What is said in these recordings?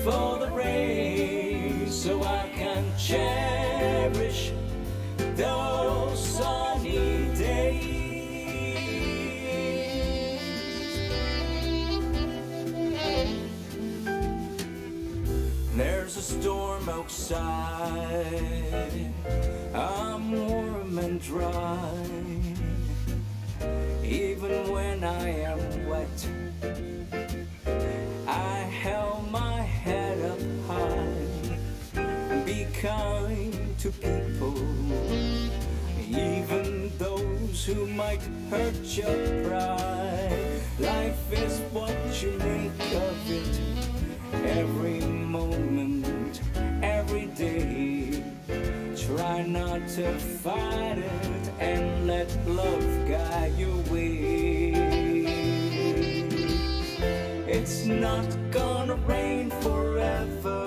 for the rain so I can cherish those sunny days. There's a storm outside, I'm warm and dry. Even when I am wet, I held my head up high. Be kind to people, even those who might hurt your pride. Life is what you make of it, every moment, every day. Try not to fight it and let love guide your way. It's not gonna rain forever,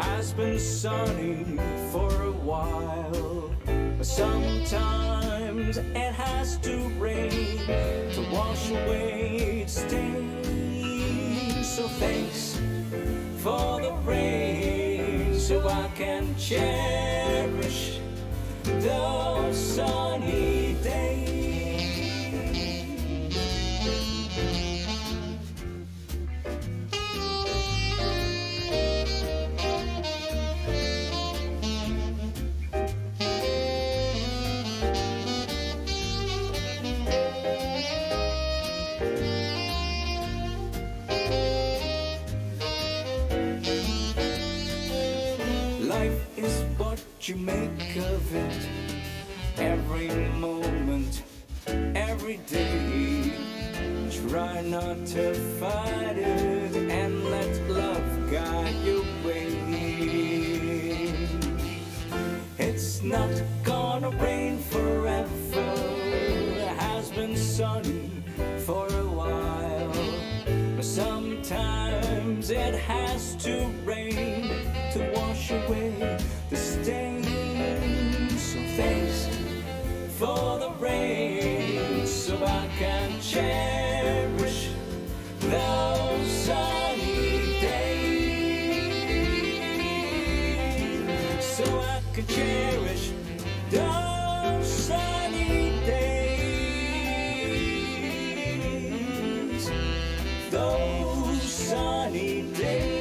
has been sunny for a while. But sometimes it has to rain to wash away its stains. So thanks for the rain so I can cherish those sunny days. Life is what you make of it, every moment, every day. Try not to fight it and let love guide your way. It's not gonna rain forever, it has been sunny for a while. But sometimes it has to rain to wash away the stains. So thanks for the rain so I can cherish those sunny days. So I can cherish those sunny days. Those sunny days.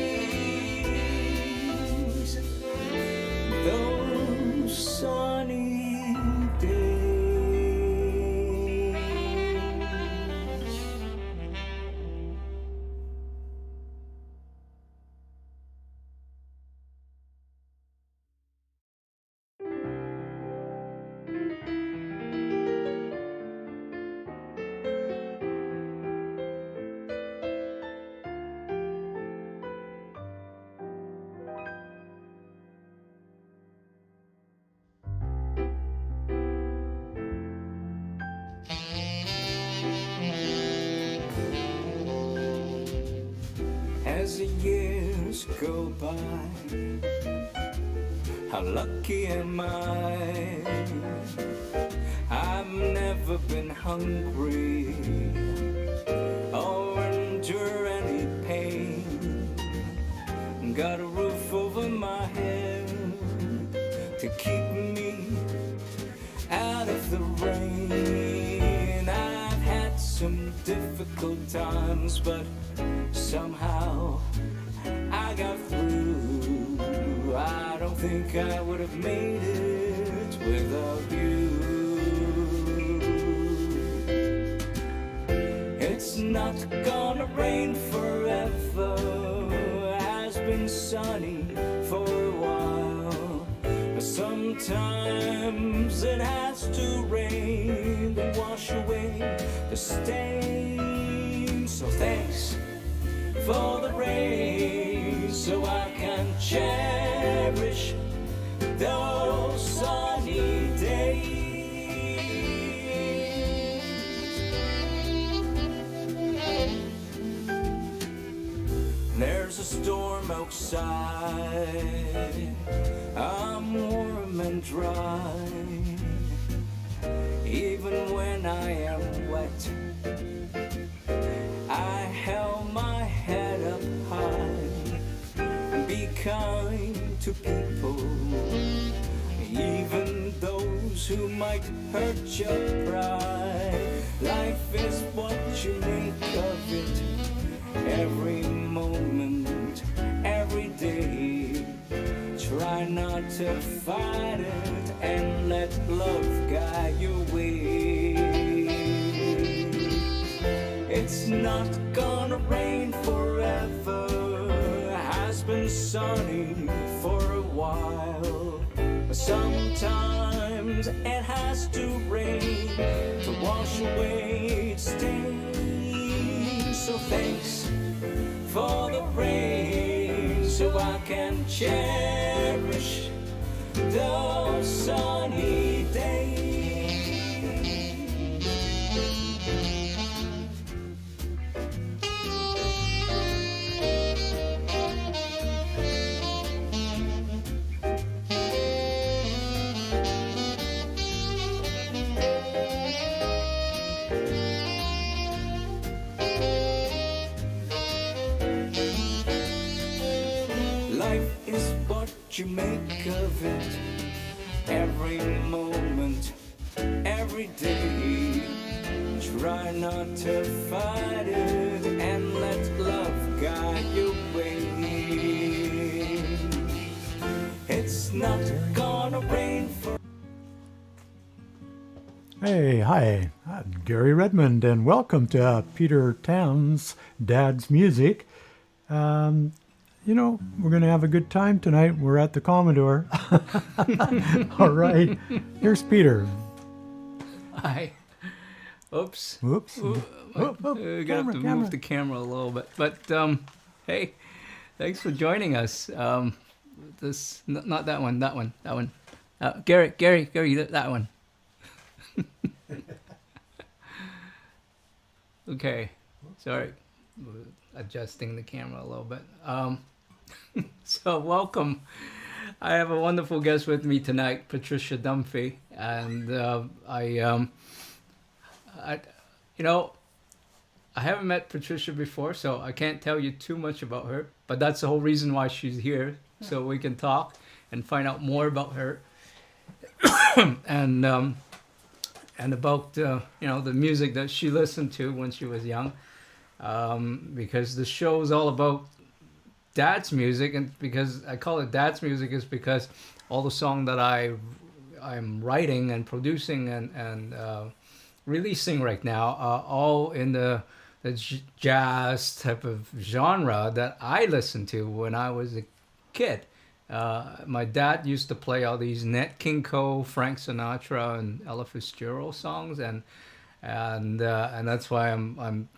Those sunny days. As the years go by, how lucky am I? I've never been hungry or endure any pain. Got a roof over my head to keep me out of the rain. I've had some difficult times, but somehow I got through. I don't think I would have made it without you. It's not gonna rain forever, has been sunny for a while. But sometimes it has to rain to wash away the stains. So thanks for the rain so I can cherish those sunny days. There's a storm outside, I'm warm and dry. Even when I am wet, I held my head up high. kind to people, even those who might hurt your pride. Life is what you make of it, every moment, every day. Try not to fight it and let love guide your way. It's not gonna rain forever, has been sunny for a while. Sometimes it has to rain to wash away stains. So thanks for the rain, so I can cherish those sunny days. Life is what you make of it, every moment, every day. Try not to fight it and let love guide your way. It's not gonna rain for... Hey, hi, I'm Gary Redmond, and welcome to Peter Town's Dad's Music. You know, we're going to have a good time tonight. We're at the Commodore. All right, here's Peter. Hi. Oops. Whoops. We're going to have to move the camera a little bit. But, hey, thanks for joining us. Not that one, that one. Gary, that one. Okay, sorry. Adjusting the camera a little bit. So welcome. I have a wonderful guest with me tonight, Patricia Dunphy, and I haven't met Patricia before, so I can't tell you too much about her. But that's the whole reason why she's here, so we can talk and find out more about her, and about the music that she listened to when she was young. Because the show is all about Dad's music, and because I call it Dad's music is because all the songs that I'm writing and producing and releasing right now are all in the jazz type of genre that I listened to when I was a kid. My dad used to play all these Nat King Cole, Frank Sinatra, and Ella Fitzgerald songs, and that's why I'm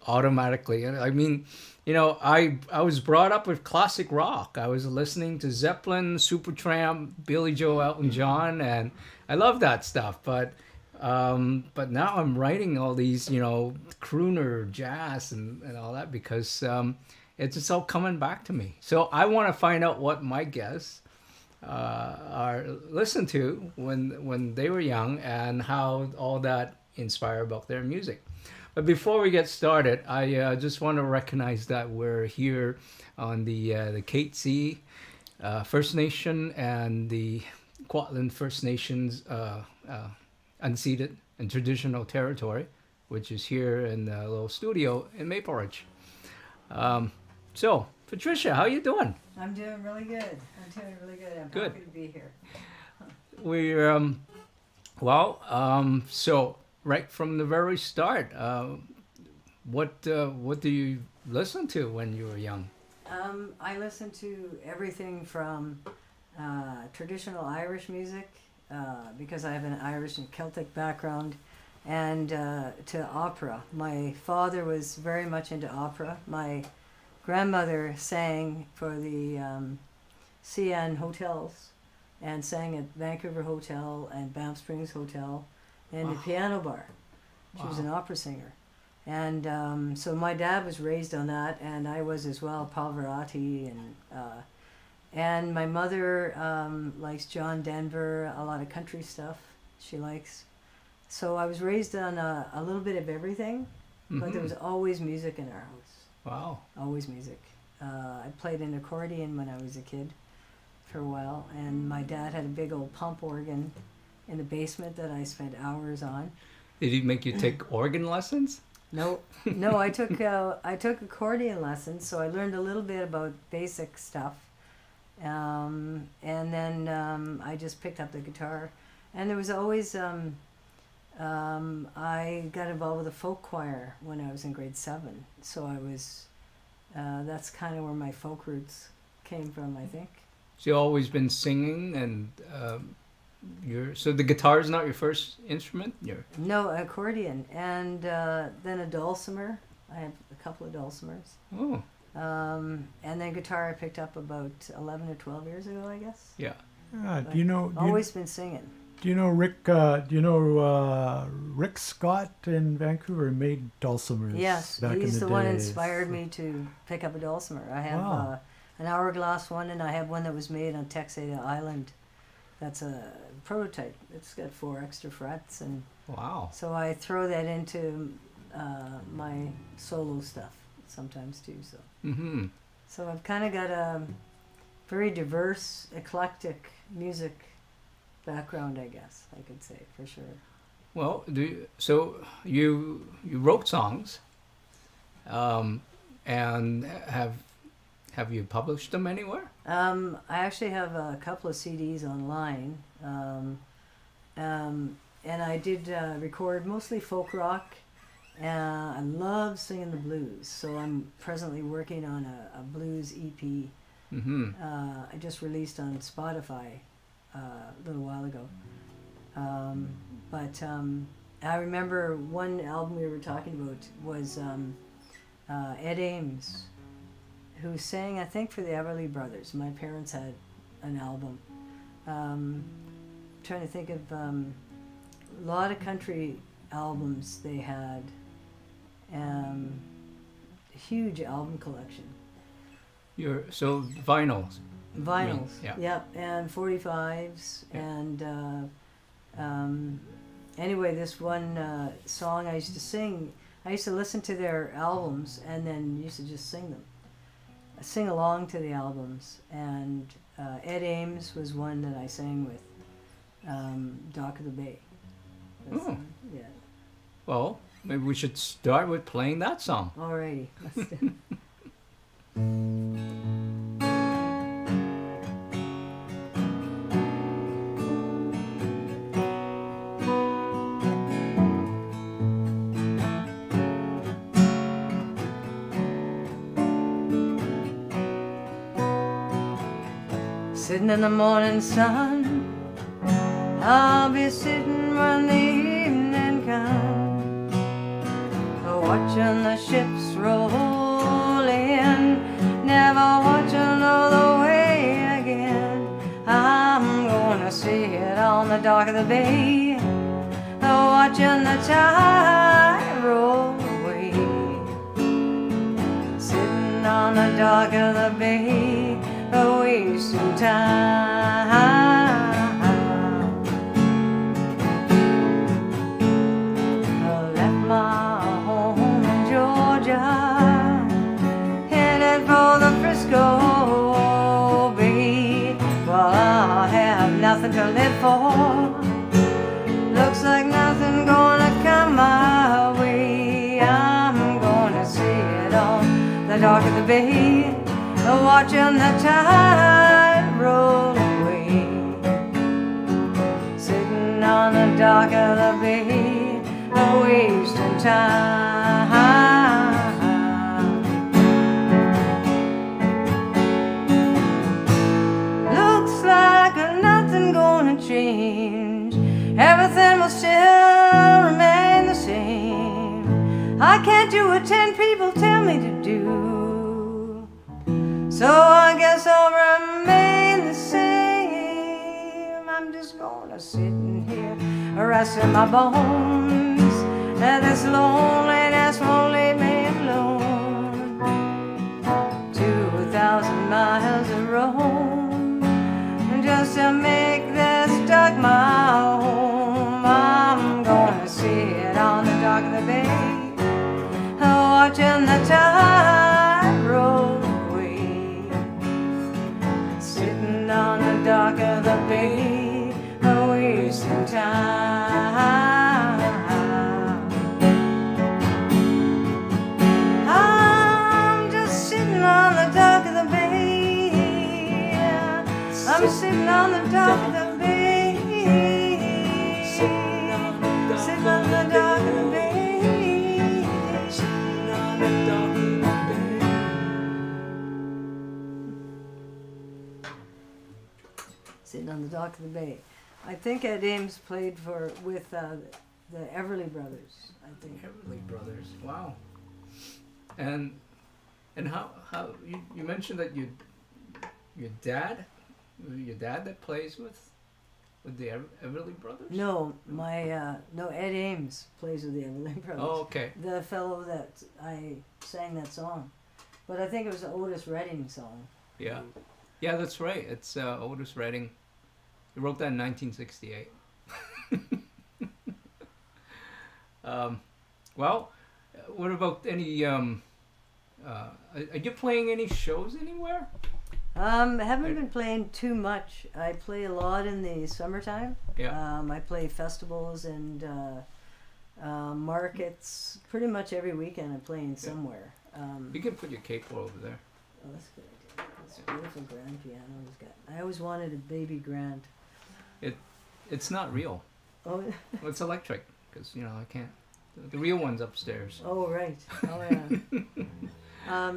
automatically. I mean, I was brought up with classic rock. I was listening to Zeppelin, Supertramp, Billy Joel, Elton John, and I love that stuff. But now I'm writing all these, crooner jazz and all that because it's just all coming back to me. So I want to find out what my guests are listened to when they were young and how all that inspired about their music. But before we get started, I just want to recognize that we're here on the Katzie First Nation and the Kwantlen First Nations unceded and traditional territory, which is here in the little studio in Maple Ridge. So, Patricia, how you doing? I'm doing really good. I'm Good. happy to be here. We're so right from the very start, what do you listen to when you were young? I listen to everything from traditional Irish music because I have an Irish and Celtic background, and to opera. My father was very much into opera. My grandmother sang for the CN hotels and sang at Vancouver Hotel and Banff Springs Hotel and the piano bar. She was an opera singer. And so my dad was raised on that, and I was as well, Pavarotti. And my mother likes John Denver, a lot of country stuff she likes. So I was raised on a little bit of everything, but there was always music in our house. Wow. Always music. I played an accordion when I was a kid for a while, and my dad had a big old pump organ in the basement that I spent hours on. Did he make you take organ lessons? No, I took accordion lessons, so I learned a little bit about basic stuff, and then I just picked up the guitar, and there was always I got involved with a folk choir when I was in grade 7, so I was that's kind of where my folk roots came from, I think. So you've always been singing, and so the guitar is not your first instrument? No, accordion, and then a dulcimer. I have a couple of dulcimers. Oh. And then guitar I picked up about 11 or 12 years ago, I guess. Yeah. Do you know? Always been singing. Do you know Rick? Rick Scott in Vancouver made dulcimers. Yes, back he's in the one who days. inspired me to pick up a dulcimer. I have Wow. an hourglass one, and I have one that was made on Texada Island. That's a prototype. It's got 4 extra frets, and Wow. so I throw that into my solo stuff sometimes too. Mm-hmm. So I've kind of got a very diverse, eclectic music background, I guess I could say, for sure. Well, so you wrote songs, and have you published them anywhere? I actually have a couple of CDs online, and I did record mostly folk rock. I love singing the blues, so I'm presently working on a blues EP. Mm-hmm. I just released on Spotify a little while ago. But I remember one album we were talking about was Ed Ames, who sang, I think, for the Everly Brothers. My parents had an album. Trying to think of a lot of country albums they had. Huge album collection. So vinyls. Vinyls, Yeah. yep, and 45s, Yeah. and anyway, this one song I used to sing, I used to listen to their albums and then used to just sing them. Sing along to the albums, and Ed Ames was one that I sang with, Dock of the Bay. Oh. Yeah. Well, maybe we should start with playing that song. Alrighty, let's do it. Sitting in the morning sun, I'll be sitting when the evening comes, watching the ships roll in, never watching all the way again. I'm gonna sit on the dock of the bay, watching the tide roll away. Sitting on the dock of the bay, wasting time. I left my home in Georgia, headed for the Frisco Bay. Well, I have nothing to live for. Looks like nothing gonna come my way. I'm gonna sit on the dock of the bay, watching the tide roll away. Sitting on the dock of the bay, wasting time. Looks like nothing gonna change. Everything will still remain the same. I can't do what 10 people tell me to do. So I guess I'll remain the same. I'm just gonna sit in here, resting my bones, and this loneliness won't leave me alone. 2,000 miles of roam just to make this dock my home. I'm gonna sit on the dock of the bay, watching the tide roll away. time. I'm just sitting on the dock of the bay. I'm sitting on the dock of the bay. Sitting on the dock of the bay. Sitting on the dock of the bay. Sitting on the dock of the bay. I think Ed Ames played with the Everly Brothers. I think. Everly Brothers. Wow. And how you mentioned that your dad that plays with the Everly Brothers? No, Ed Ames plays with the Everly Brothers. Oh, okay. The fellow that I sang that song, but I think it was the Otis Redding song. Yeah. Yeah, that's right. It's Otis Redding. He wrote that in 1968. Well, what about any? Are you playing any shows anywhere? Haven't been playing too much. I play a lot in the summertime. Yeah. I play festivals and markets. Pretty much every weekend I'm playing somewhere. You can put your capo over there. Oh, that's a good idea. It's a beautiful grand piano he's got. I always wanted a baby grand. It's not real. Oh, Well, it's electric because I can't. The real one's upstairs. oh right. Oh yeah.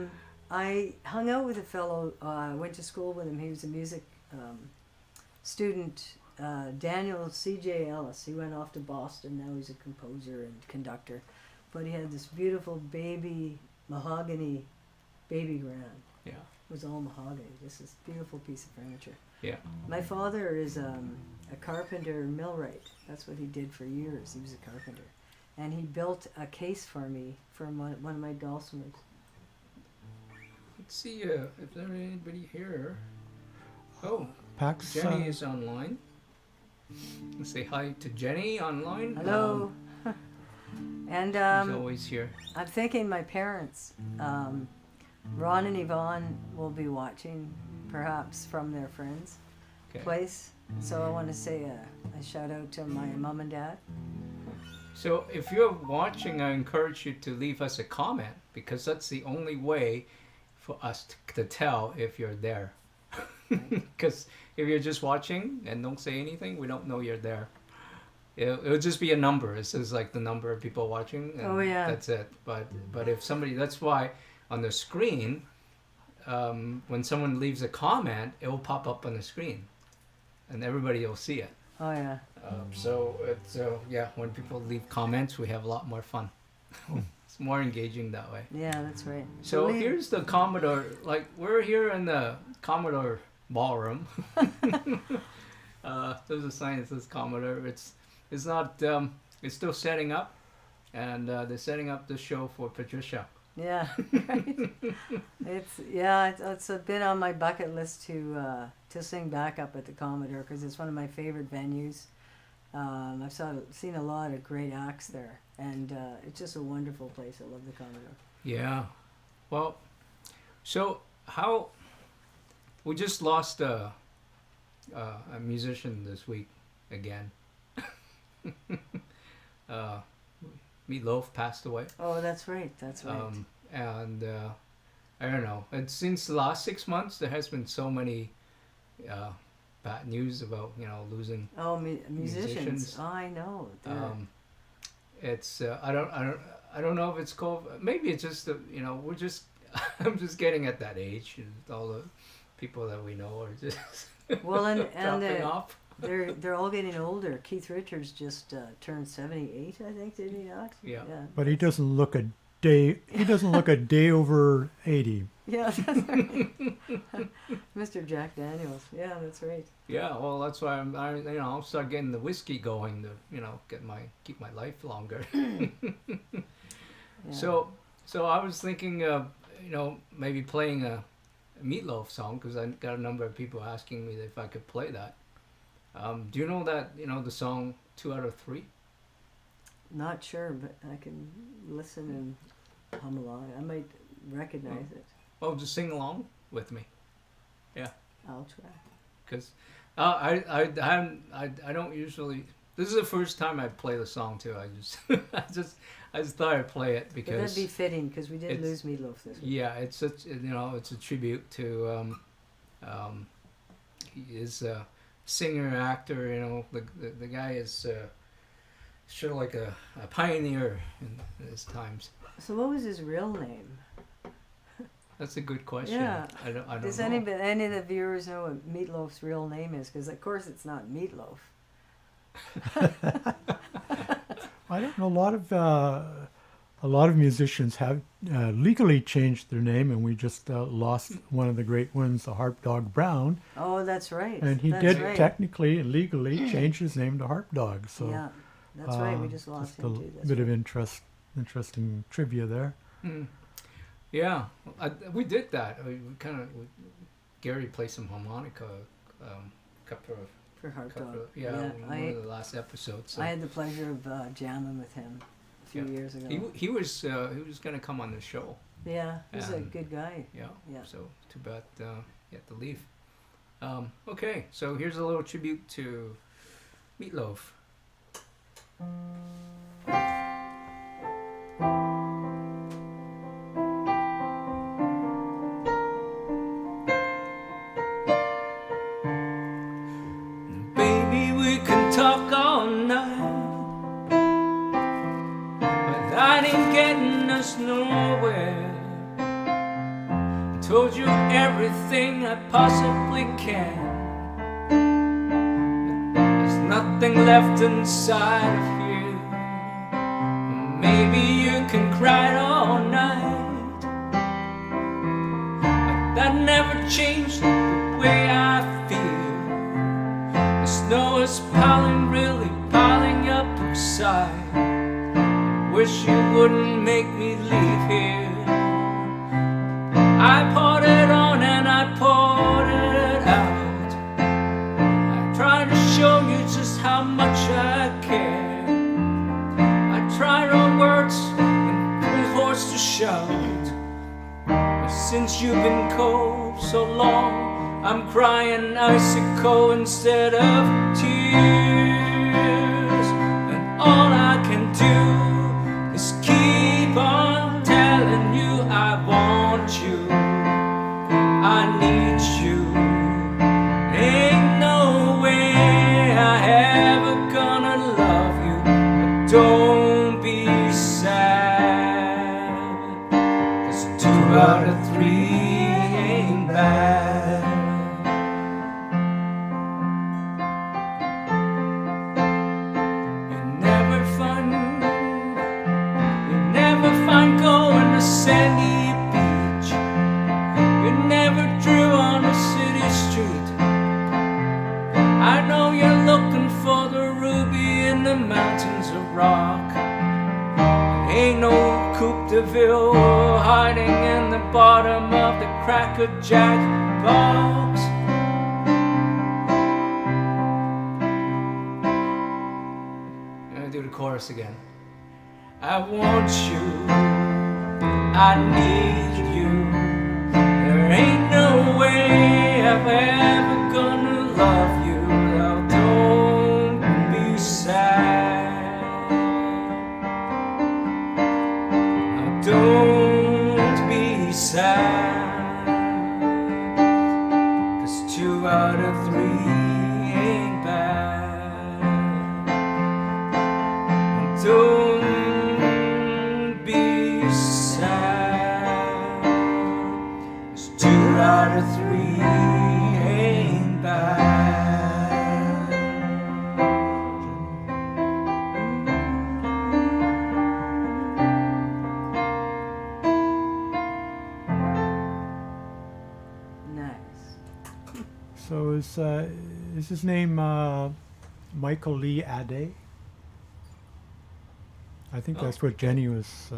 I hung out with a fellow. I went to school with him. He was a music student. Daniel C.J. Ellis. He went off to Boston. Now he's a composer and conductor. But he had this beautiful baby mahogany baby grand. Yeah. It was all mahogany. This is a beautiful piece of furniture. Yeah. My father is a carpenter millwright. That's what he did for years. He was a carpenter. And he built a case for me for one of my dulcimers. Let's see if there's anybody here. Oh, Pax, Jenny is online. Let's say hi to Jenny online. Hello. And She's always here. I'm thinking my parents, Ron and Yvonne, will be watching, perhaps from their friends' Okay. place. So I want to say a shout out to my mom and dad. So if you're watching, I encourage you to leave us a comment because that's the only way for us to tell if you're there. Because if you're just watching and don't say anything, we don't know you're there. It'll just be a number. It says like the number of people watching. And Oh, yeah. That's it. But if somebody, that's why on the screen, when someone leaves a comment, it will pop up on the screen, and everybody will see it. Oh yeah. So it's when people leave comments, we have a lot more fun. It's more engaging that way. Yeah, that's right. So leave- here's the Commodore. Like we're here in the Commodore ballroom. There's a sign that says Commodore. It's not. It's still setting up, and they're setting up the show for Patricia. Yeah. Right. It's been on my bucket list to sing back up at the Commodore because it's one of my favorite venues. I've seen a lot of great acts there, and it's just a wonderful place. I love the Commodore. Yeah. Well, so how we just lost a musician this week again. Meatloaf passed away. Oh, that's right. That's right. And I don't know. And since the last 6 months, there has been so many bad news about losing. Oh, musicians. musicians. Oh, I know. It's I don't know if it's called. Maybe it's just we're just I'm just getting at that age, and all the people that we know are just Well, and dropping off. they're all getting older. Keith Richards just turned 78, I think, did he not? Yeah. but he doesn't look a day. He doesn't look a day over 80. Yeah, that's right. Mr. Jack Daniels. Yeah, that's right. Yeah, well, that's why I'll start getting the whiskey going to keep my life longer. Yeah. So I was thinking of maybe playing a Meatloaf song because I got a number of people asking me if I could play that. Do you know that the song 2 out of 3? Not sure, but I can listen and hum along. I might recognize it. Well, just sing along with me. Yeah, I'll try. because I don't usually This is the first time I play the song too. I just thought I'd play it But because that'd be fitting because we did it's- lose Meatloaf this week. yeah, it's such it's a tribute to he is a singer actor. The guy is sort of like a pioneer in his times. So what was his real name? That's a good question. Yeah. I don't Does know. any of the viewers know what Meatloaf's real name is? Because of course it's not Meatloaf. I don't know. A lot of musicians have legally changed their name, and we just lost one of the great ones, the Harp Dog Brown, Oh, that's right. and he That's did right. technically and legally change his name to Harp Dog. So Yeah, that's right. We just lost just a him too. That's bit of right. interesting trivia there. Hmm. Yeah, we did that. Gary played some harmonica, couple of For Heart couple Dog. of, in one of the last episodes. So I had the pleasure of jamming with him a few Yeah. years ago. he was going to come on the show. Yeah, he's a And- good guy. Yeah. Yeah. So too bad he had to leave. Okay, so here's a little tribute to Meatloaf. Baby, we can talk all night, but that ain't getting us nowhere. I told you everything I possibly can. There's nothing left inside of here. Maybe you can cry all night, but that never changed the way I feel. The snow is piling, really piling up outside. Wish you wouldn't make me leave here. I poured it on and I poured it out. I tried to show you just how much I care. I tried on words and too hoarse to shout. But since you've been cold so long, I'm crying icicle instead of tears. And all I can do is keep on telling you I want you, I need you. Ain't no way I ever gonna love you, but don't be sad, 'cause 2 out of 3 ain't bad. You never find going to sandy beach. You never drew on a city street. I know you're looking for the ruby in the mountains of rock. Ain't no Coupe de Ville hiding in the bottom of the Cracker Jack box. I'm gonna do the chorus again. I want you, I need you. There ain't no way I'm ever gonna love you. Now don't be sad. Now don't be sad. 'Cause 2 out of 3 ain't bad. Don't be sad. 'Cause 2 out of 3 ain't bad. Nice. So is his name Michael Lee Ade? I think Oh, that's what Jenny was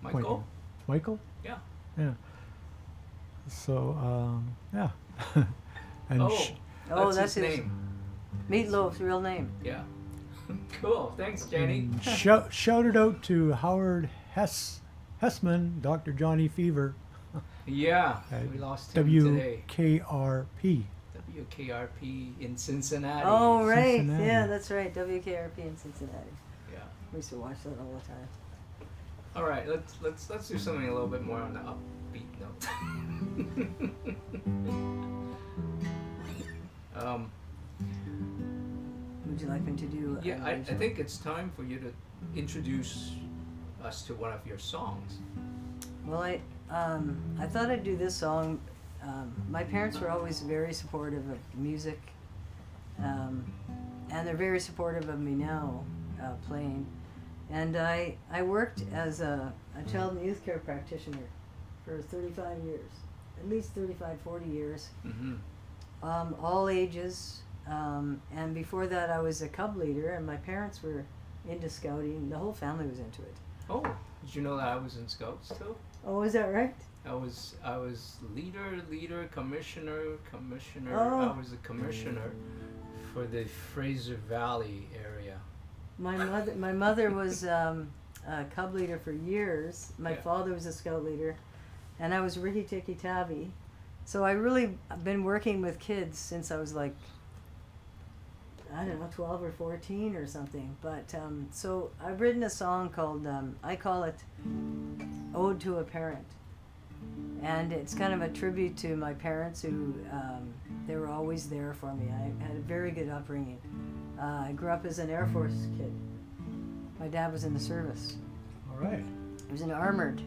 Michael? pointing. Michael? Yeah. Yeah. So yeah. and Oh, Oh, that's that's his his name. Meatloaf's real name. Yeah. Cool. Thanks, Jenny. shouted out to Howard Hessman, Dr. Johnny Fever, Yeah, at we lost him today. WKRP. WKRP in Cincinnati. Oh, right. Cincinnati. Yeah, that's right. WKRP in Cincinnati. Yeah. We used to watch that all the time. All right, let's do something a little bit more on the upbeat note. Would you like me to do? Yeah, I think it's time for you to introduce us to one of your songs. Well, I thought I'd do this song. My parents were always very supportive of music, and they're very supportive of me now playing. And I worked as a child and youth care practitioner for 35 years, at least 35, 40 years, Mm-hmm. all ages. And before that, I was a cub leader, and my parents were into scouting. The whole family was into it. Oh, did you know that I was in Scouts too? Oh, is that right? I was leader, commissioner. Oh. I was a commissioner for the Fraser Valley area. My mother was a cub leader for years. My Yeah. father was a scout leader, and I was Ricky Tikki Tavi. So I really been working with kids since I was like, I don't know, 12 or 14 or something. But so I've written a song called, I call it Ode to a Parent. And it's kind of a tribute to my parents who, they were always there for me. I had a very good upbringing. I grew up as an Air Force kid. My dad was in the service. All right. He was in armored.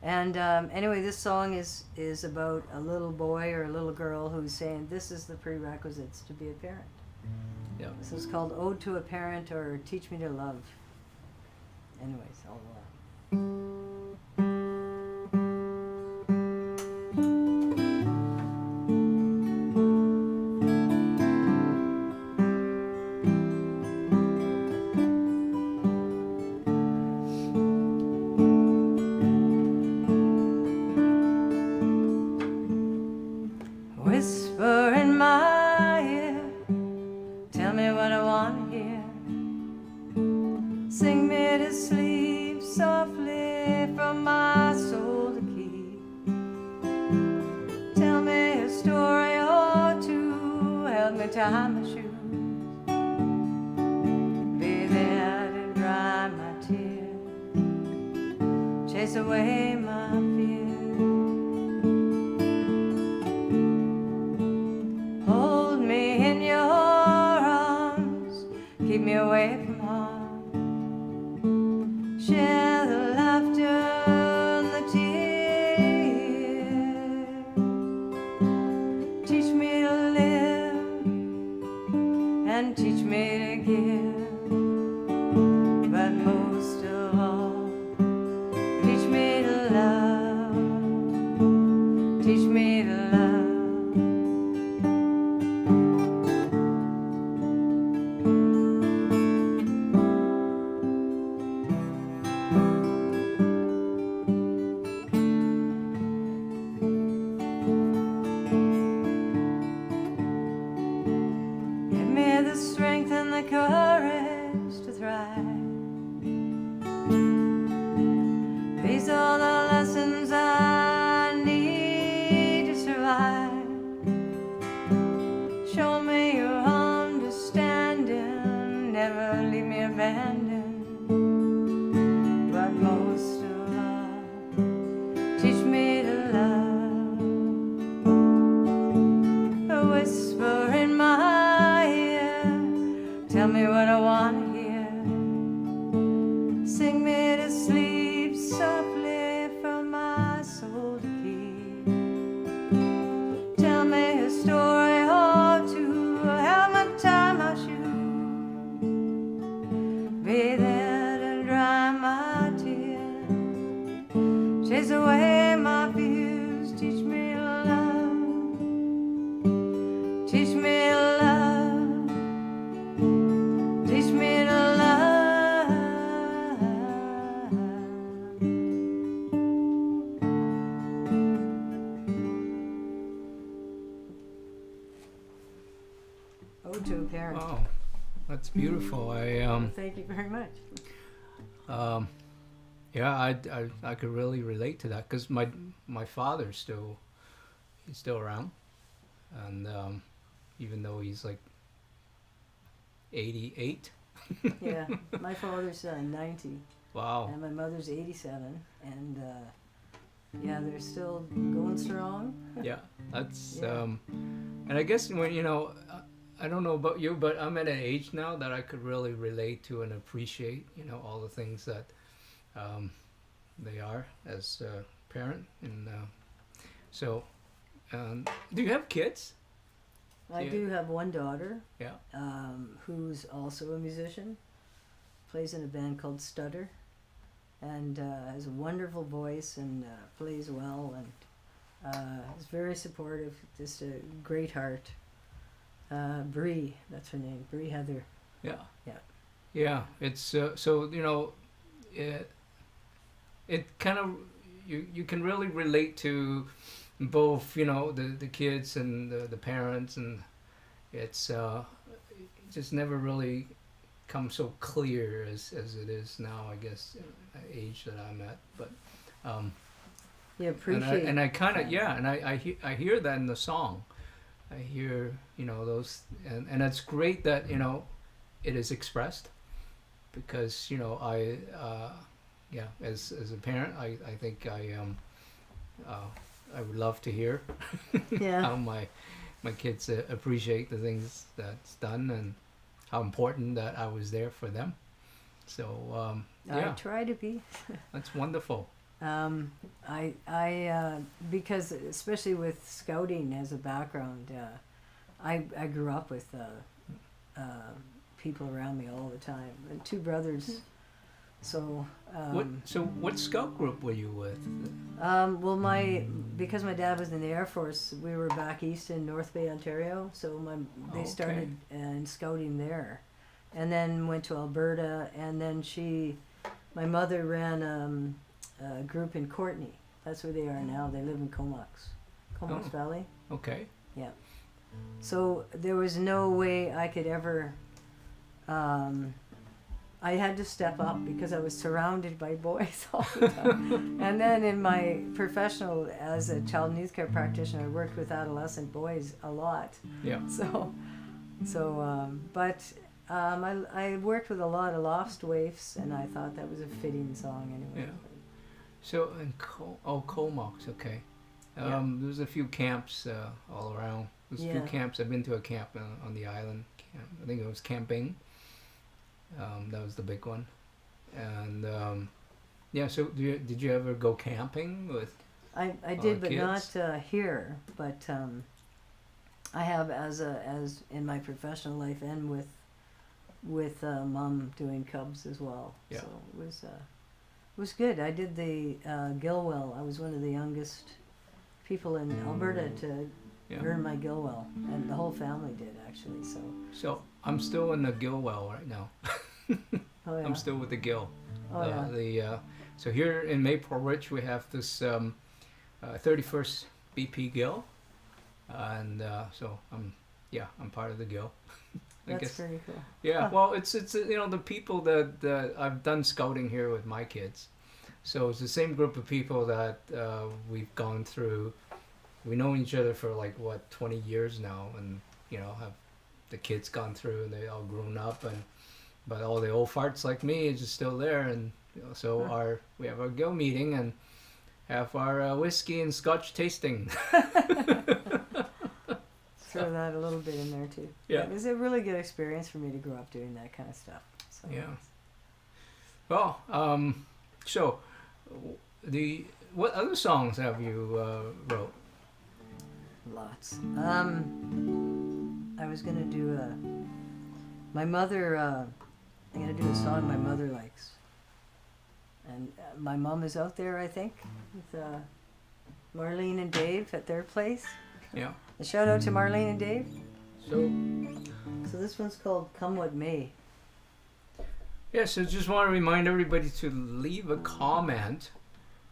And anyway, this song is about a little boy or a little girl who's saying, this is the prerequisites to be a parent. Yeah. So it's called Ode to a Parent or Teach Me to Love. Anyways, I'll whisper in my ear, tell me what I want to hear. Sing me to sleep softly from my soul to keep. Tell me a story or two, help me tie my shoes. Be there to dry my tears, chase away my fears. Hold me in your arms, keep me away from harm. Share the laughter and the tears. Teach me to live and teach me to give. But most of all, teach me to love. Teach me to love. Give me the strength and the courage to thrive. These are the lessons I need to survive. Show me your understanding, never leave me abandoned. But most of all, teach me to love. A whisper in my ear, tell me what I want to hear. Sing me to sleep softly from my soul to keep. Tell me a story or two, help me tie my shoes. Be there to dry my tears, chase away my fears. Teach me to love. Teach me to love. Teach me to love. Ode to a Parent. Wow, that's beautiful. Thank you very much. Yeah, I could really relate to that because my father's he's still around, and even though he's like 88. Yeah, my father's 90, Wow. and my mother's 87, and yeah, they're still going strong. Yeah, that's Yeah. and I guess when I don't know about you, but I'm at an age now that I could really relate to and appreciate all the things that they are as a parent, and so do you have kids? I Yeah. do have one daughter, Yeah. who's also a musician, plays in a band called Stutter, and has a wonderful voice and plays well, and is very supportive, just a great heart. Bree, that's her name, Bree Heather. Yeah. Yeah. Yeah. It's so it kind of you can really relate to both the kids and the parents, and it's it just never really comes so clear as it is now, I guess, at the age that I'm at. But Yeah, appreciate. and I kind of that. and I hear that in the song. I hear those, and it's great that it is expressed, because I yeah, as a parent, I think I would love to hear Yeah. how my kids appreciate the things that's done, and how important that I was there for them. So I yeah, try to be. that's wonderful. I because especially with scouting as a background, I grew up with people around me all the time, and two brothers. So What scout group were you with? well, because my dad was in the Air Force, we were back east in North Bay, Ontario. So they Okay. started in scouting there, and then went to Alberta, and then my mother ran a group in Courtenay. That's where they are now. They live in Comox Oh. Valley. Okay. So there was no way I could ever. I had to step up because I was surrounded by boys all the time. And then in my professional as a child and youth care practitioner, I worked with adolescent boys a lot. Yeah. But I worked with a lot of lost waifs, and I thought that was a fitting song anyway. Yeah. So in Comox, okay. Yeah. There's a few camps all around. There's a few Yeah. camps. I've been to a camp on the island. I think it was camping. That was the big one. And yeah. So did you ever go camping with? I did, but kids? not here. But I have as in my professional life, and with Mom doing Cubs as well. Yeah. So it was good. I did the Gilwell. I was one of the youngest people in Alberta to Yeah. earn my Gilwell, and the whole family did actually. So So I'm still in the Gill well right now. oh yeah, I'm still with the Gill. oh yeah. So here in Maple Ridge we have this 31st BP Gill, and so I'm part of the Gill. I That's guess. pretty cool. Yeah, Huh. well, it's the people that I've done scouting here with my kids, so it's the same group of people that we've gone through. We know each other for 20 years now, and have the kids gone through, and they all grown up, but all the old farts like me is just still there, and so Huh. we have our Gill meeting and have our whiskey and scotch tasting. Throw that a little bit in there too. Yeah. It was a really good experience for me to grow up doing that kind of stuff. So Yeah. Well, so what other songs have you wrote? Lots. I was gonna do my mother. I'm gonna do a song my mother likes, and my mom is out there, I think, with Marlene and Dave at their place. Yeah. A shout out to Marlene and Dave. So So this one's called "Come What May." yeah, so just want to remind everybody to leave a comment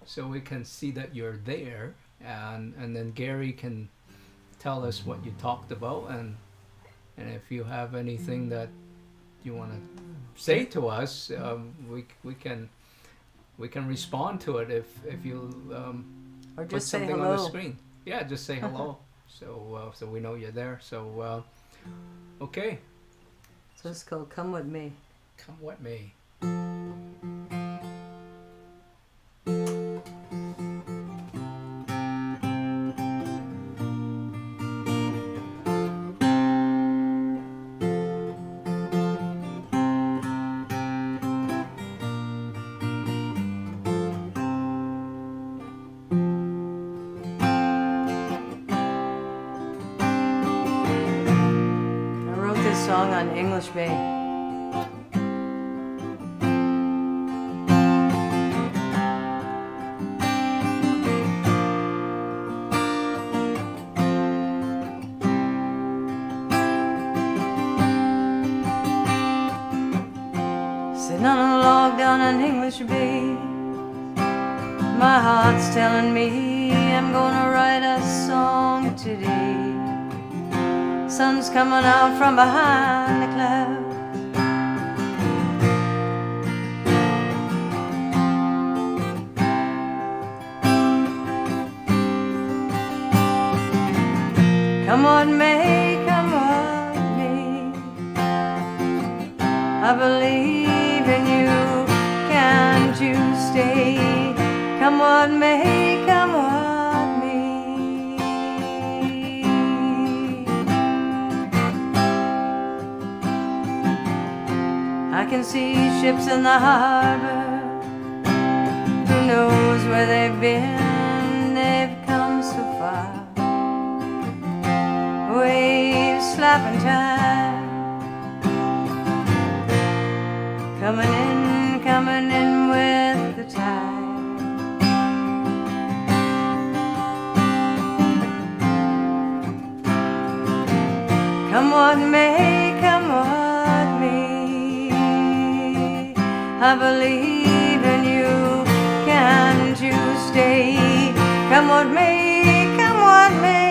so we can see that you're there, and then Gary can tell us what you talked about, and if you have anything that you want to say to us, we can respond to it if you Or put just say something on the hello. screen. Yeah, just say hello, so we know you're there. So Okay, So it's called Come What May. come what may. I wrote this song on English Bay. Sitting on a log down on English Bay. My heart's telling me I'm gonna write a song today. Sun's coming out from behind the clouds. Come what may, come what may, I believe in you, can't you stay? Come what may, come what may. I can see ships in the harbor, who knows where they've been, they've come so far. Waves slapping time, coming in with the tide. Come what may, come what may, I believe in you, can't you stay? Come what may, come what may.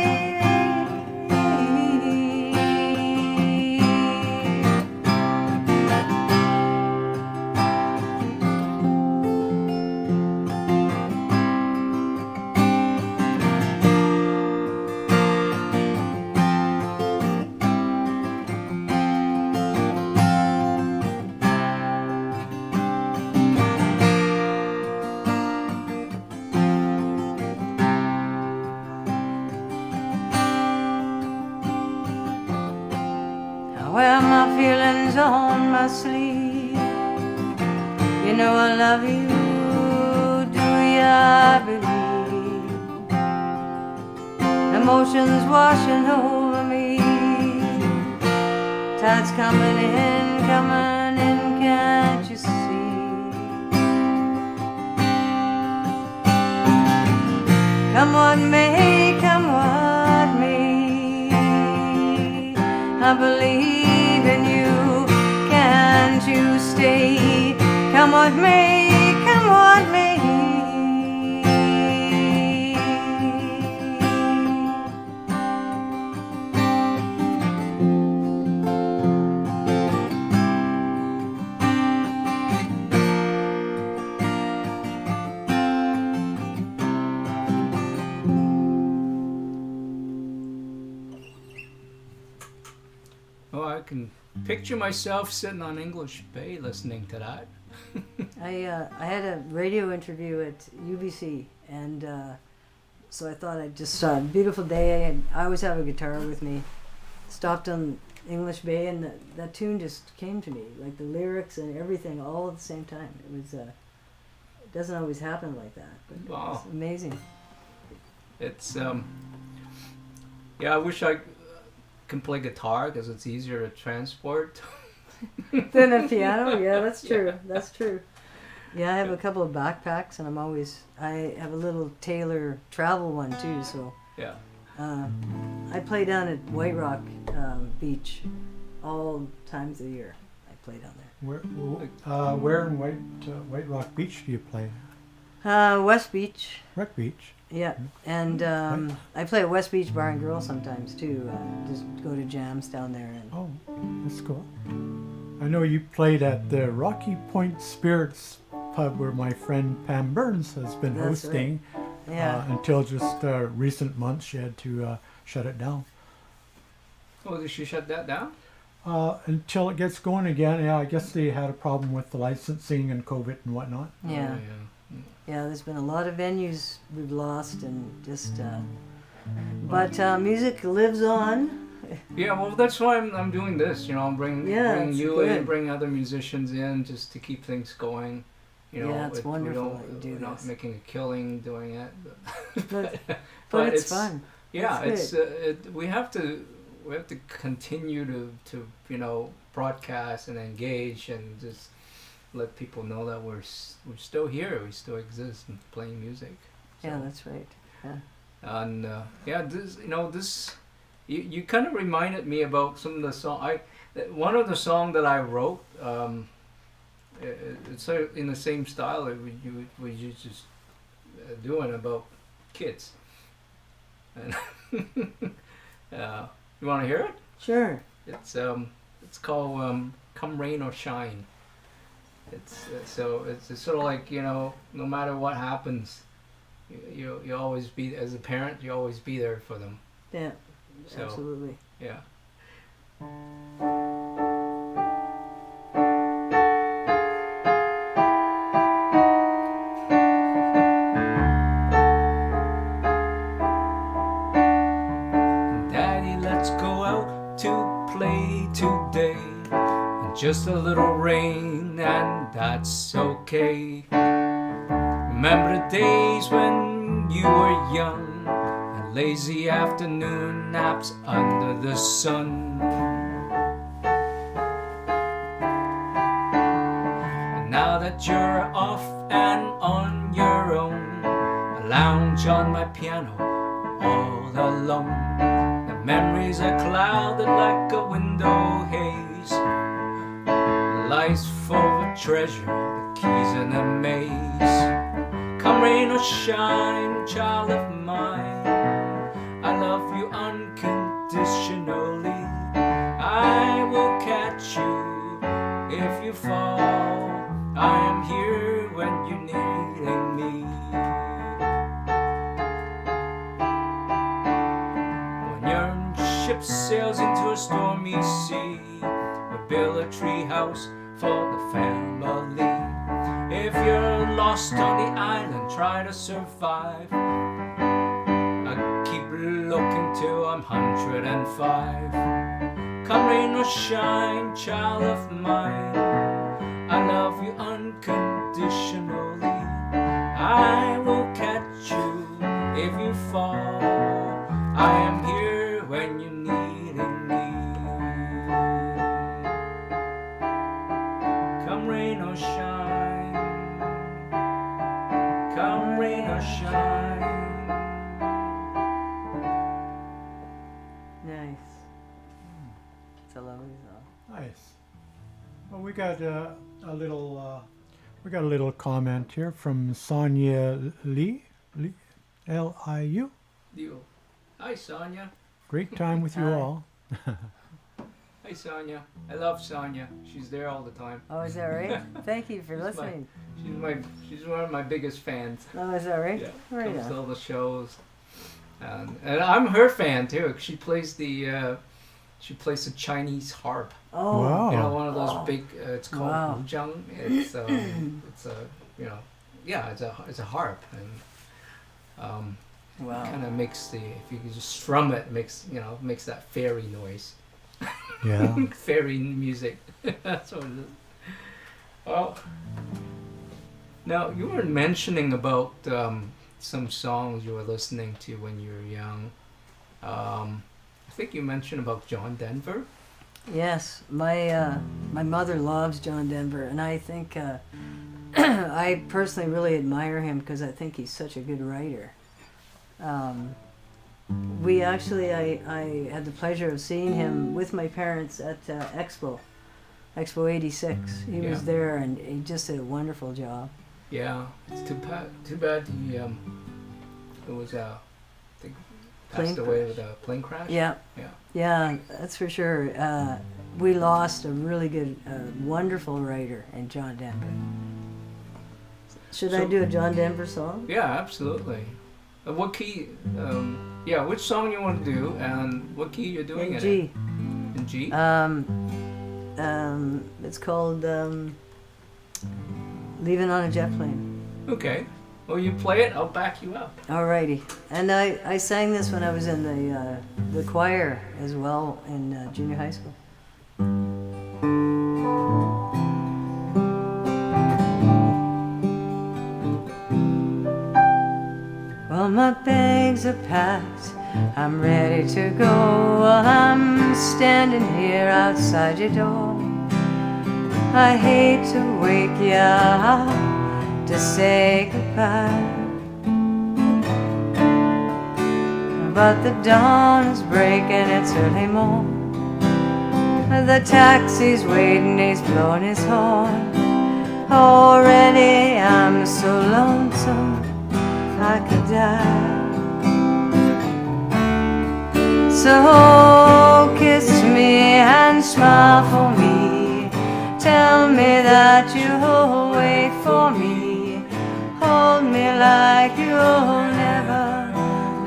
I wear my feelings on my sleeve. You know I love you, do ya believe? Emotions washing over me, tide's coming in, can't you see? Come what may, come what may, I believe in you, can't you stay? Come what may, come what may. Oh, I can picture myself sitting on English Bay listening to that. I had a radio interview at UBC, and so I thought I'd just beautiful day, and I always have a guitar with me. Stopped on English Bay, and that tune just came to me, like the lyrics and everything, all at the same time. It was it doesn't always happen like that, but Wow. it's amazing. It's yeah, I wish I can play guitar because it's easier to transport. Then a piano, yeah, that's true. Yeah. That's true. Yeah, I have a couple of backpacks, and I have a little Taylor travel one too. So Yeah. I play down at White Rock Beach all times of the year. I play down there. Where in White Rock Beach do you play? West Beach. Wreck Beach. Yeah, and I play at West Beach Bar and Grill sometimes too. Just go to jams down there. And Oh, that's cool. I know you played at the Rocky Point Spirits pub where my friend Pam Burns has been That's hosting. yeah. Until just recent months, she had to shut it down. Oh, did she shut that down? Until it gets going again. Yeah, I guess they had a problem with the licensing and COVID and whatnot. Yeah. Oh, yeah. Yeah, there's been a lot of venues we've lost and just. But music lives on. Yeah, well, that's why I'm doing this. You know, I'm bringing it's you good. in, bring other musicians in, just to keep things going. You know, Yeah, it's wonderful that you do we're not this. making a killing doing it, But it's fun. Yeah, It's we have to continue to you know, broadcast and engage and just let people know that we're still here, we still exist and playing music. Yeah, So, that's right. Yeah. and this you kind of reminded me about some of the song one of the song that I wrote. It's sort of in the same style that you just doing about kids. And you want to hear it? Sure. It's called "Come Rain or Shine." It's sort of like, you know, no matter what happens, you always be, as a parent, you always be there for them. Yeah. So, Absolutely. yeah. Daddy, let's go out to play today. And just a little rain, and that's okay. Remember the days when you were young, and lazy afternoon naps under the sun. And now that you're off and on your own, I lounge on my piano all alone. The memories are clouded like a window haze. Life's full of treasure, the keys in a maze. Come rain or shine, child of mine, I love you unconditionally. I will catch you if you fall. I am here when you're needing me. When your ship sails into a stormy sea, we build a tree house for the family. If you're lost on the island, try to survive. I keep looking till I'm 105. Come rain or shine, child of mine, I love you unconditionally. I will catch you if you fall. I am here when you're needing me. Come rain or shine, come rain or shine. Nice. It's a lovely song. Nice. Well, we got a little comment here from Sonia Lee, Liu. Deal. Hi, Sonia. Great time with you Hi. all. Hi, Sonia. I love Sonia. She's there all the time. Oh, is that right? Thank you for She's listening. She's one of my biggest fans. Oh, is that right? Yeah, Right comes to on. all the shows, and I'm her fan too. She plays the Chinese harp. Oh, Wow. You know, one of those big. It's called Wow. wuzhang. It's a you know, yeah, it's a harp, and wow. kind of makes the, if you can just strum it, makes that fairy noise. Yeah. Fairy music. That's what it is. Well, now you were mentioning about some songs you were listening to when you were young. I think you mentioned about John Denver. Yes, my mother loves John Denver, and I think I personally really admire him because I think he's such a good writer. We actually, I had the pleasure of seeing him with my parents at Expo 86. He was Yeah. there, and he just did a wonderful job. Yeah, it's too bad he it was I think passed Plane away crash. with a plane crash. Yeah, Yeah. yeah, that's for sure. We lost a really good, wonderful writer in John Denver. Should I So- do a John Denver song? Yeah, absolutely. What key? Yeah, which song you want to do, and what key you're doing In it G. in? In G? It's called Leaving on a Jet Plane. Okay. Well, you play it, I'll back you up. Alrighty. And I sang this when I was in the choir as well in junior high school. Well, my bags are packed, I'm ready to go. While I'm standing here outside your door, I hate to wake you up to say goodbye, but the dawn is breaking, it's early morn. The taxi's waiting, he's blowing his horn. Already I'm so lonesome I could die. So kiss me and smile for me. Tell me that you'll wait for me. Hold me like you'll never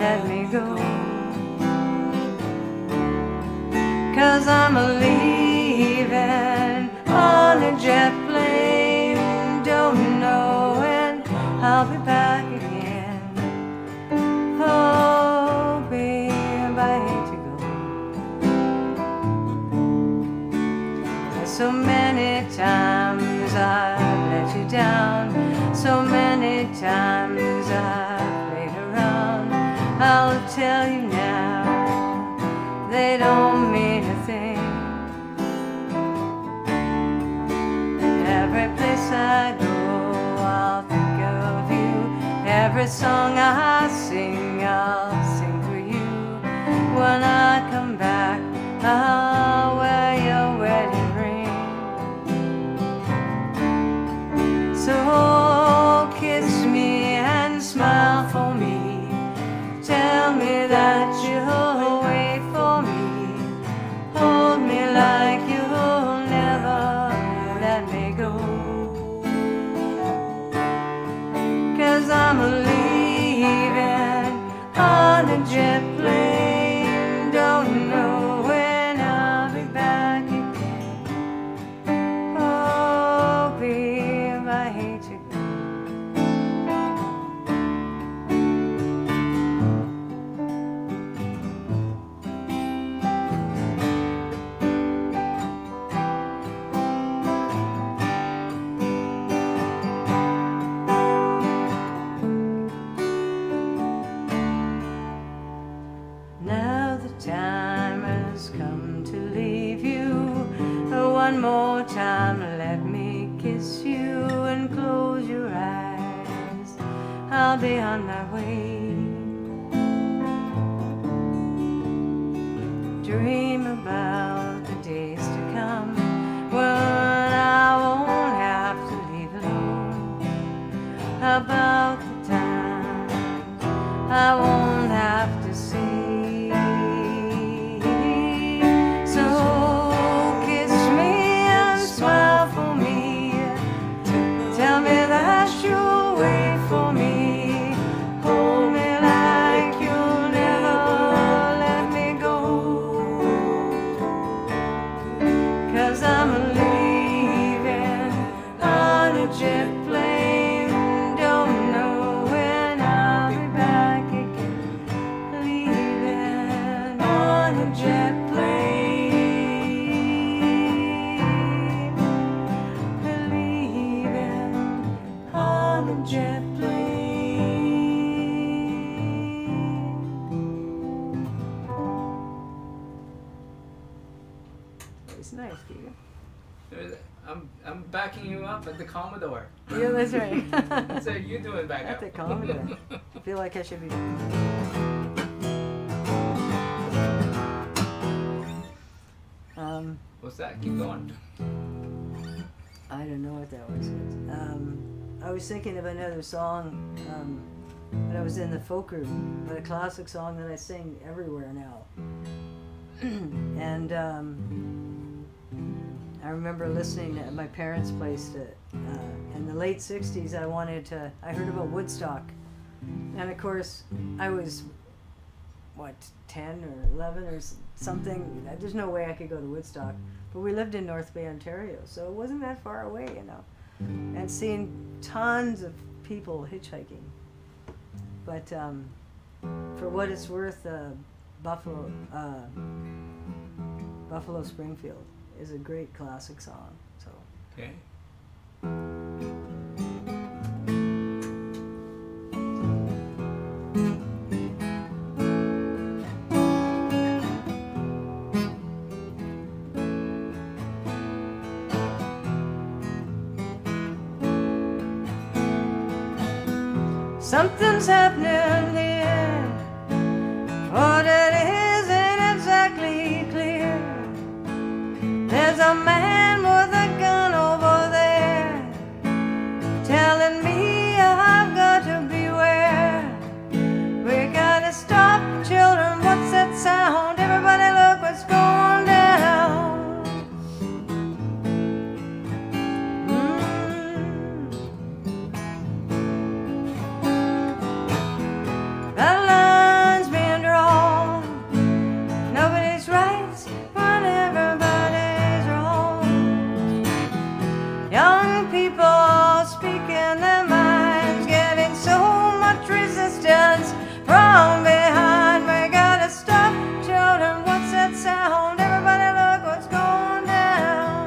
let me go. 'Cause I'm leaving on a jet plane. Don't know when I'll be back again. Oh, babe, I hate to go. So many times I've let you down. So many times I've played around. I'll tell you now, they don't mean a thing. Every place I go, I'll think of you. Every song I sing, I'll sing for you. When I come back, I'll wear your wedding ring. So kiss me and smile for me. Tell me that you'll wait for me. Hold me like you'll never let me go. 'Cause I'm leaving on a jet plane. Don't know when I'll be back again. Oh, babe, I hate to go. Now the time has come to leave you. One more time, let me kiss you and close your eyes. I'll be on my way. Dream about the days to come when I won't have to leave alone. About the time I won't have to see. So kiss me and smile for me. Tell me that you'll wait for me. Hold me like you'll never let me go. 'Cause I'm leaving on a jet plane. Don't know when I'll be back again. Leaving on a jet plane. Leaving on a jet plane. It's nice, Peter. I'm backing you up at the Commodore. Yeah, that's right. So you doing back At up. the Commodore. I feel like I should be. What's that? Keep going. I don't know what that was. I was thinking of another song when I was in the folk group, but a classic song that I sing everywhere now. And I remember listening at my parents' place in the late 60s. I heard about Woodstock. And of course, I was what, 10 or 11 or something. There's no way I could go to Woodstock. But we lived in North Bay, Ontario, so it wasn't that far away, you know. And seeing tons of people hitchhiking. But for what it's worth, Buffalo Springfield is a great classic song. So. Okay. Something's happening here. What it is ain't exactly clear. There's a man with a gun over there telling me I've got to beware. We gotta stop, children. What's that sound? Everybody look what's going down. That line's being drawn. Nobody's right when everybody's wrong. Young people speaking their minds, getting so much resistance from behind. We gotta stop, children. What's that sound? Everybody look what's going down.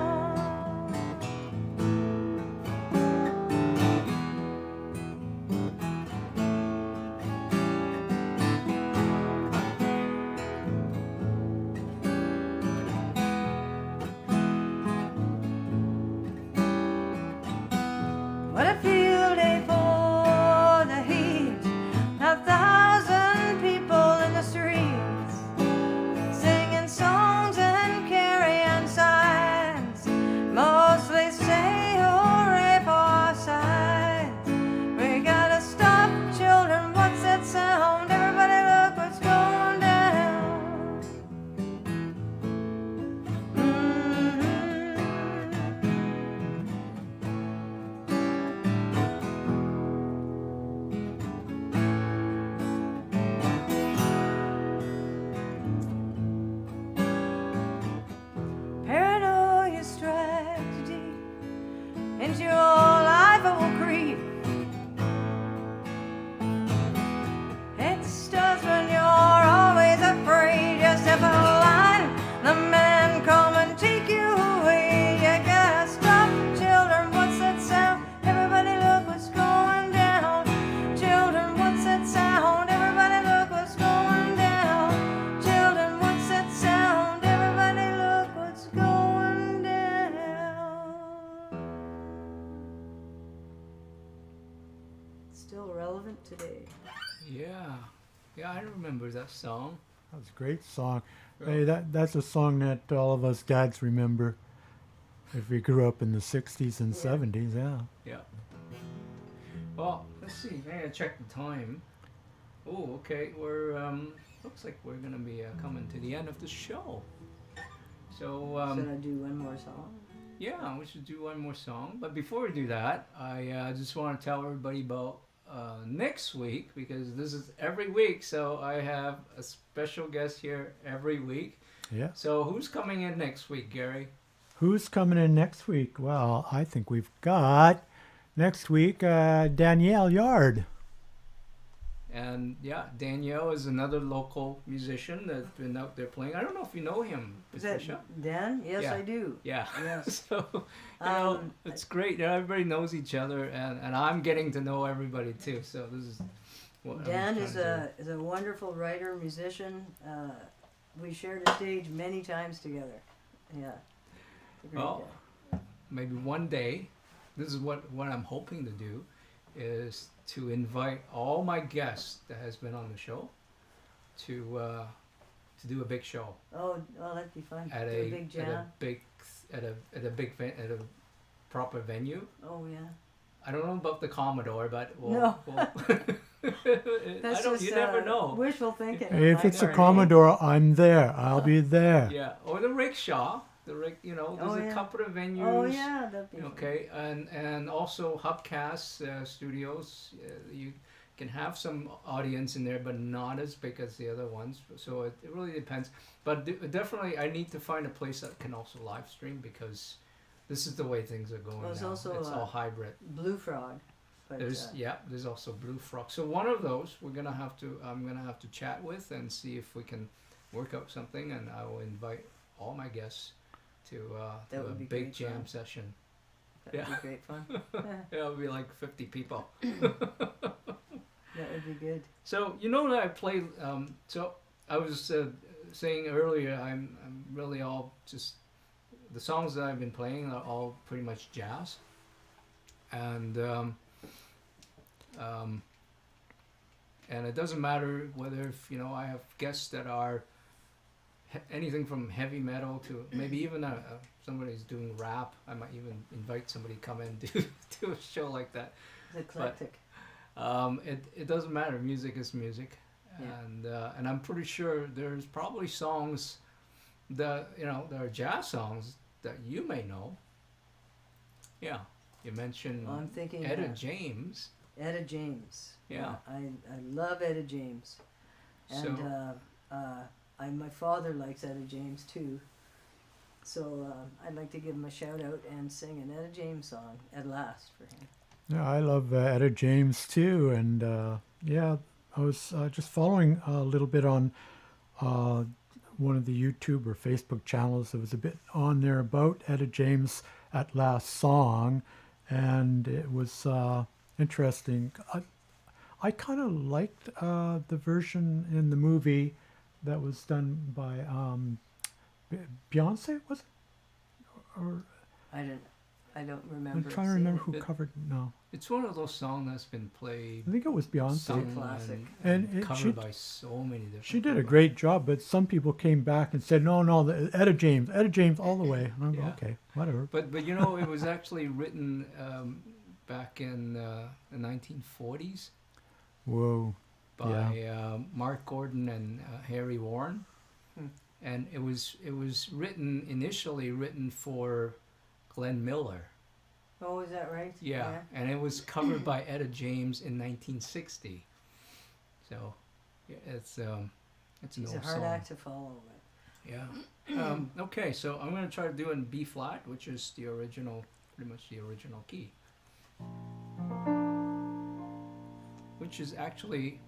What a field day for the heat. 1,000 people in the streets, singing songs and carrying signs. Mostly say hooray for science. We gotta stop, children. What's that sound? Everybody look what's going down. Paranoia strikes deep into your life, it will creep. It starts when you're always afraid. You step out of line, the man come and take you away. You gotta stop, children. What's that sound? Everybody look what's going down. Children, what's that sound? Everybody look what's going down. Children, what's that sound? Everybody look what's going down. Still relevant today. Yeah. Yeah, I remember that song. That's a great song. Hey, that's a song that all of us dads remember if we grew up in the 60s and 70s, yeah. Yeah. Well, let's see. I gotta check the time. Oh, okay. We're looks like we're gonna be coming to the end of the show. So Should I do one more song? yeah, we should do one more song. But before we do that, I just want to tell everybody about next week, because this is every week. So I have a special guest here every week. Yeah. So who's coming in next week, Gary? Who's coming in next week? Well, I think we've got next week Danielle Yard. And yeah, Danielle is another local musician that's been out there playing. I don't know if you know him, Is that Patricia. Dan? Yes, Yeah. I do. Yeah. Yes. So, it's great. Everybody knows each other, and I'm getting to know everybody too. So this is what Dan I'm is trying to a wonderful writer, musician. We shared a stage many times together. Yeah. It's a great Well, guy. maybe one day, this is what I'm hoping to do, is to invite all my guests that has been on the show to do a big show Oh, that'd be fun. at Do a big jam. at a proper venue. Oh yeah. I don't know about the Commodore, but No. I don't. You never know. Wishful thinking. If it's a Alright. Commodore, I'm there. I'll be there. Yeah, or the rickshaw. There's Oh, a yeah. couple of venues. Oh yeah, that'd be fun. Okay, and also Hubcast Studios. can have some audience in there, but not as big as the other ones. So it really depends. But definitely, I need to find a place that can also live stream, because this is the way things are going Well, it's now. also, It's all hybrid. Blue Frog. But, There's also Blue Frog. So one of those I'm gonna have to chat with and see if we can work out something, and I will invite all my guests to That a would be big great jam fun. session. That would be great fun. Yeah, it'll be like 50 people. That would be good. So you know that I play. So I was saying earlier, I'm really all just the songs that I've been playing are all pretty much jazz, and it doesn't matter whether if I have guests that are anything from heavy metal to maybe even somebody's doing rap. I might even invite somebody to come in and do a show like that. It's eclectic. It doesn't matter. Music is music, Yeah. and I'm pretty sure there's probably songs that there are jazz songs that you may know. Yeah, you mentioned Well, I'm thinking Etta James. Etta James. Yeah. I love Etta James, and my father likes Etta James too. So I'd like to give him a shout out and sing an Etta James song at last for him. Yeah, I love Etta James too, and I was just following a little bit on one of the YouTube or Facebook channels. There was a bit on there about Etta James' At Last song, and it was interesting. I kind of liked the version in the movie that was done by Beyonce, was it? Or I don't remember. I'm trying to remember seeing who it. covered. No, It's one of those songs that's been played, I think it was Beyonce. sung, classic. and And covered she by so many different. she did a people. great job, but some people came back and said, no, Etta James all the way. And I'm Yeah. okay, whatever. But it was actually written back in the 1940s Whoa. by Mark Gordon and Harry Warren, Hmm. and it was initially written for Glenn Miller. Oh, is that right? Yeah, and it was covered by Etta James in 1960. So it's an It's old a hard song. act to follow. But Yeah. Okay, so I'm gonna try to do it in B flat, which is the original, pretty much the original key. Which is actually,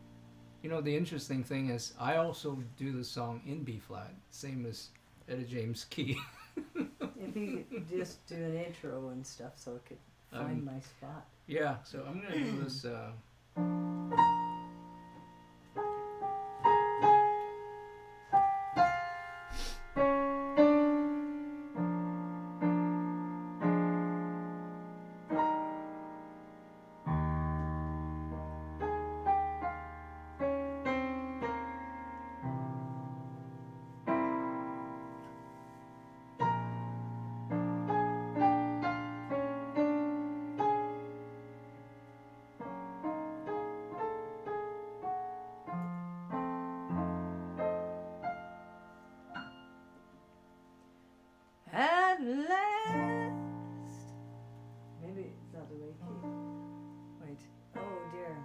the interesting thing is I also do the song in B flat, same as Etta James' key. if you could just do an intro and stuff so I could find my spot. Yeah, so I'm gonna do this. At last. Maybe it's not the right key. Wait. Oh dear.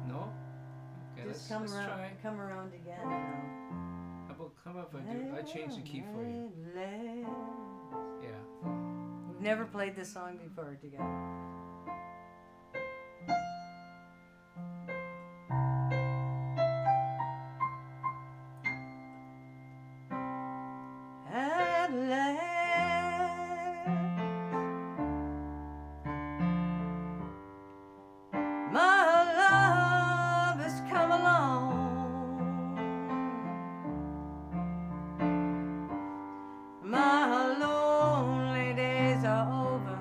No. Okay, Just let's try. come around again now. How about if I change the key for you? At last. Yeah. We've never played this song before together. At last, my love has come along. My lonely days are over.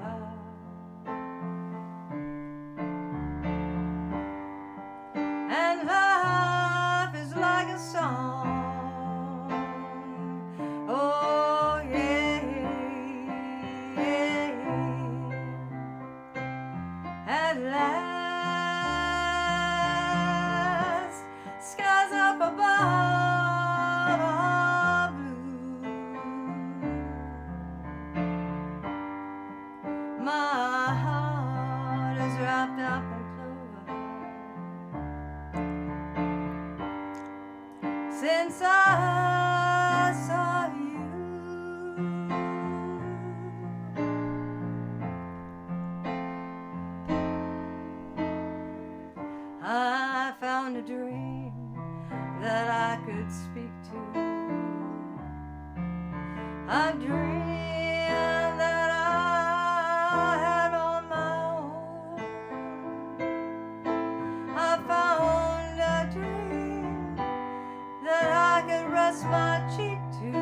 since I saw you. I found a dream that I could speak to. A dream that I had on my own. I found a dream that I could rest my cheek to.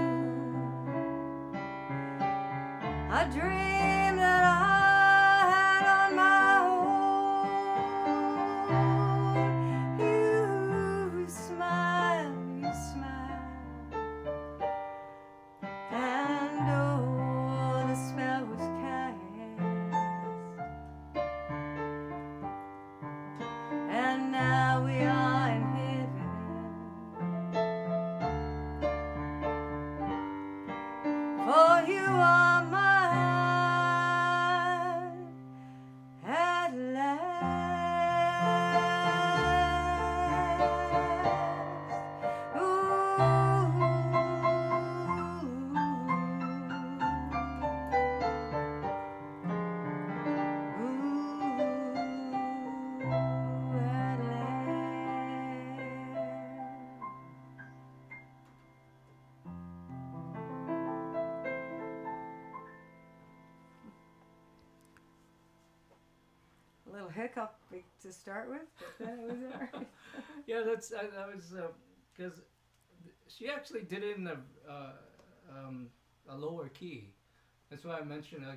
A dream that I had on my own. You smile, and oh, the spell was cast, and now we are in heaven. For you are mine at last. At last. A little hiccup to start with, but then it was alright. Yeah, that was because she actually did it in a lower key. That's why I mentioned I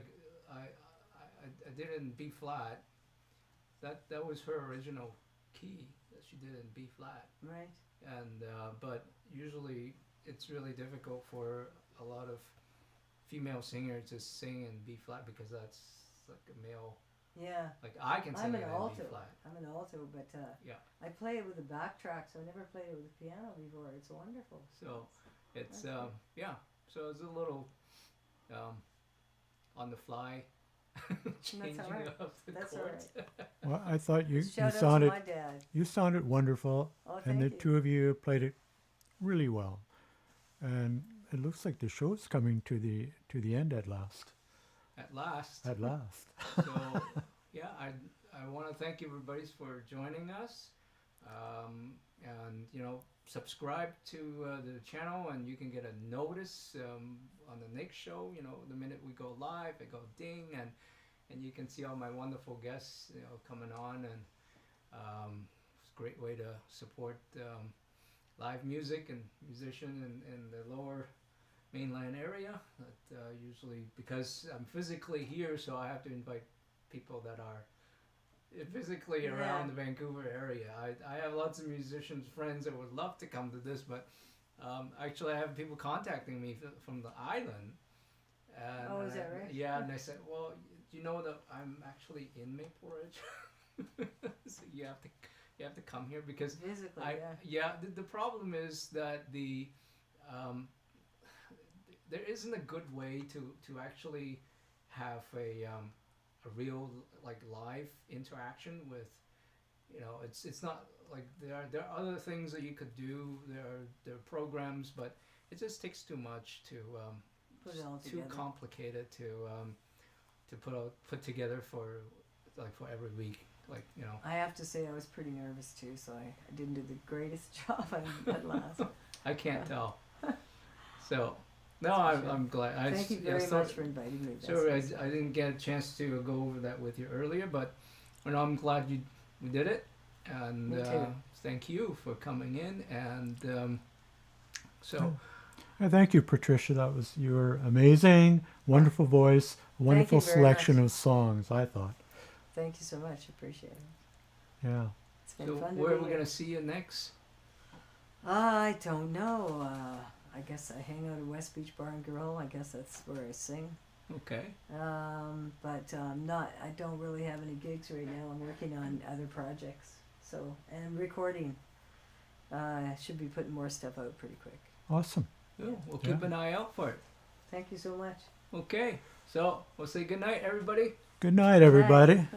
did it in B flat. That was her original key that she did in B flat. Right. And but usually it's really difficult for a lot of female singers to sing in B flat because that's like a male. Yeah. Like I can sing I'm it an in alto. B flat. I'm an alto, but Yeah. I play it with a backtrack, so I never played it with a piano before. It's wonderful. So it's That's good. yeah. So it's a little on the fly changing all right. of the That's all chords. Well, I thought you Shout out to sounded my dad. you sounded wonderful, Oh, and the thank you. two of you played it really well. And it looks like the show's coming to the end at last. At last. At last. So yeah, I want to thank everybody for joining us, and subscribe to the channel, and you can get a notice on the next show. The minute we go live, I go ding, and you can see all my wonderful guests coming on, and it's a great way to support live music and musician in the lower mainland area. That usually, because I'm physically here, so I have to invite people that are physically around the Vancouver area. I have lots of musicians friends that would love to come to this, but actually I have people contacting me from the island. And, Oh, is that right? Yeah, and I said, well, do you know that I'm actually in Maple Ridge? So you have to come here because Physically, the problem is that there isn't a good way to actually have a real live interaction with, it's not like there are other things that you could do. There are programs, but it just takes too much to Put it all too together. complicated to put together for every week. I have to say I was pretty nervous too, so I didn't do the greatest job at last. I can't tell. So no, That's for sure. I'm glad. Thank you very much for inviting me. That's Sorry, nice. I didn't get a chance to go over that with you earlier, but I'm glad we did it, and Me too. thank you for coming in. And so Thank you, Patricia. That was your amazing, wonderful voice, wonderful very selection much. of songs, I thought. Thank you so much. Appreciate it. Yeah. It's been so fun where to are be we here. gonna see you next? I don't know. I guess I hang out at West Beach Bar and Grill. I guess that's where I sing. Okay. But I don't really have any gigs right now. I'm working on other projects. And recording. I should be putting more stuff out pretty quick. Awesome. So Yeah. we'll keep Yeah. an eye out for it. Thank you so much. Okay. So we'll say good night, everybody. Good night, everybody.